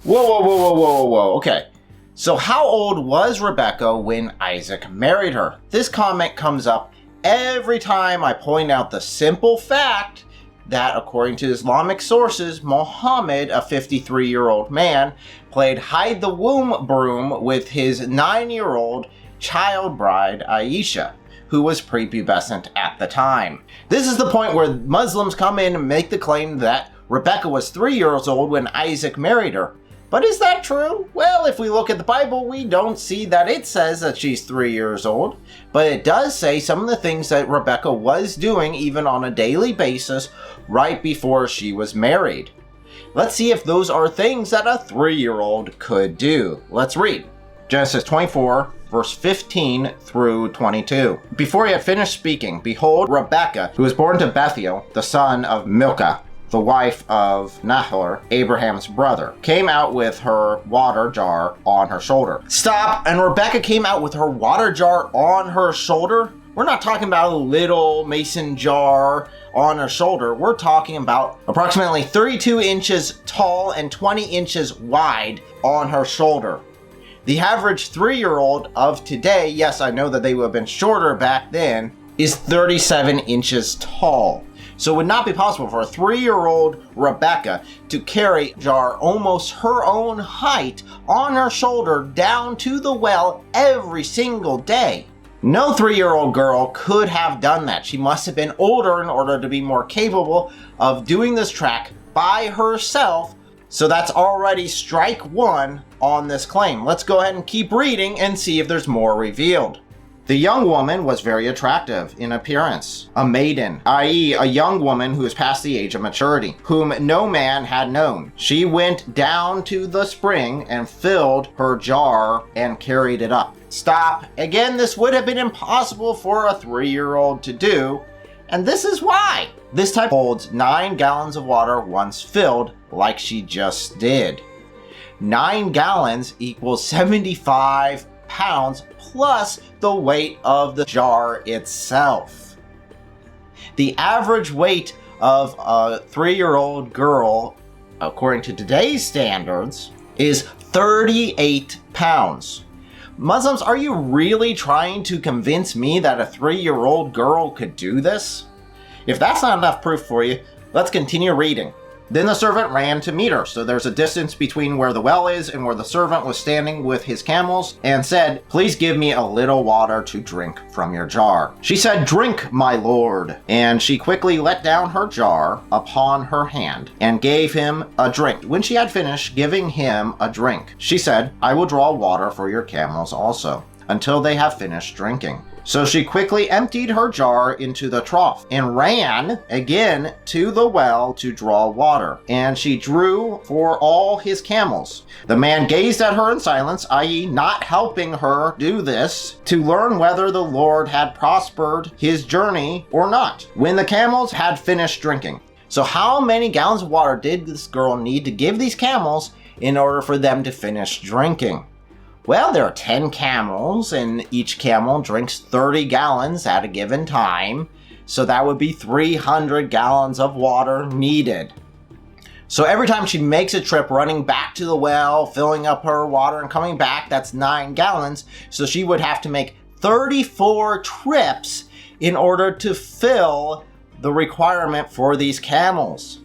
Whoa. Okay. So how old was Rebekah when Isaac married her? This comment comes up every time I point out the simple fact that, according to Islamic sources, Muhammad, a 53-year-old man, played hide-the-womb broom with his 9-year-old child bride, Aisha, who was prepubescent at the time. This is the point where Muslims come in and make the claim that Rebekah was 3 years old when Isaac married her. But is that true? Well, if we look at the Bible, we don't see that it says that she's 3 years old, but it does say some of the things that Rebekah was doing even on a daily basis right before she was married. Let's see if those are things that a 3-year-old could do. Let's read. Genesis 24, verse 15 through 22. Before he had finished speaking, behold, Rebekah, who was born to Bethuel, the son of Milcah, the wife of Nahor, Abraham's brother, came out with her water jar on her shoulder. Stop! And Rebekah came out with her water jar on her shoulder? We're not talking about a little mason jar on her shoulder. We're talking about approximately 32 inches tall and 20 inches wide on her shoulder. The average 3-year-old of today, yes, I know that they would have been shorter back then, is 37 inches tall. So it would not be possible for a 3-year-old Rebekah to carry a jar almost her own height on her shoulder down to the well every single day. No 3-year-old girl could have done that. She must have been older in order to be more capable of doing this track by herself. So that's already strike one on this claim. Let's go ahead and keep reading and see if there's more revealed. The young woman was very attractive in appearance, a maiden, i.e. a young woman who is past the age of maturity, whom no man had known. She went down to the spring and filled her jar and carried it up. Stop. Again, this would have been impossible for a 3-year-old to do, and this is why. This type holds 9 gallons of water once filled, like she just did. 9 gallons equals 75 pounds plus the weight of the jar itself. The average weight of a 3-year-old girl, according to today's standards, is 38 pounds. Muslims, are you really trying to convince me that a 3-year-old girl could do this? If that's not enough proof for you, let's continue reading. Then the servant ran to meet her. So there's a distance between where the well is and where the servant was standing with his camels, and said, "Please give me a little water to drink from your jar." She said, "Drink, my lord." And she quickly let down her jar upon her hand and gave him a drink. When she had finished giving him a drink, she said, "I will draw water for your camels also, until they have finished drinking." So she quickly emptied her jar into the trough and ran again to the well to draw water. And she drew for all his camels. The man gazed at her in silence, i.e. not helping her do this, to learn whether the Lord had prospered his journey or not, when the camels had finished drinking. So how many gallons of water did this girl need to give these camels in order for them to finish drinking? Well, there are 10 camels, and each camel drinks 30 gallons at a given time, so that would be 300 gallons of water needed. So every time she makes a trip running back to the well, filling up her water and coming back, that's 9 gallons, so she would have to make 34 trips in order to fill the requirement for these camels.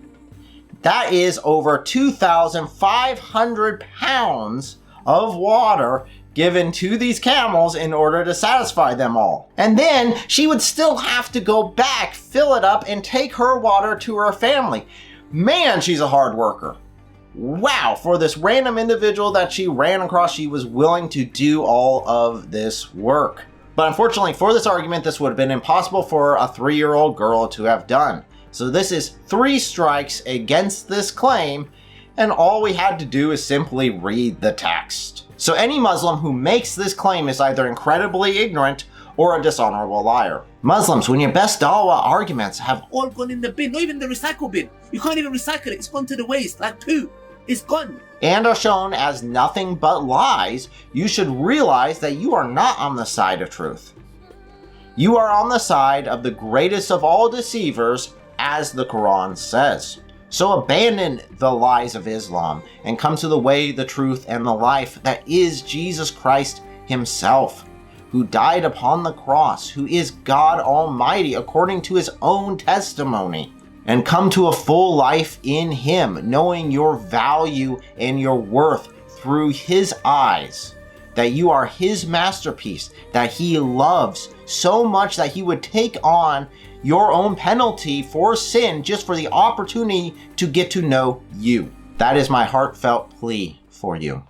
That is over 2,500 pounds of water given to these camels in order to satisfy them all. And then she would still have to go back, fill it up, and take her water to her family. Man, she's a hard worker. Wow, for this random individual that she ran across, she was willing to do all of this work. But unfortunately for this argument, this would have been impossible for a 3-year-old girl to have done. So this is 3 strikes against this claim, and all we had to do is simply read the text. So any Muslim who makes this claim is either incredibly ignorant or a dishonorable liar. Muslims, when your best dawah arguments have all gone in the bin, not even the recycle bin. You can't even recycle it, it's gone to the waste, like poo. It's gone. And are shown as nothing but lies, you should realize that you are not on the side of truth. You are on the side of the greatest of all deceivers, as the Quran says. So abandon the lies of Islam and come to the way, the truth, and the life that is Jesus Christ himself, who died upon the cross, who is God Almighty according to his own testimony. And come to a full life in him, knowing your value and your worth through his eyes, that you are his masterpiece, that he loves so much that he would take on your own penalty for sin just for the opportunity to get to know you. That is my heartfelt plea for you.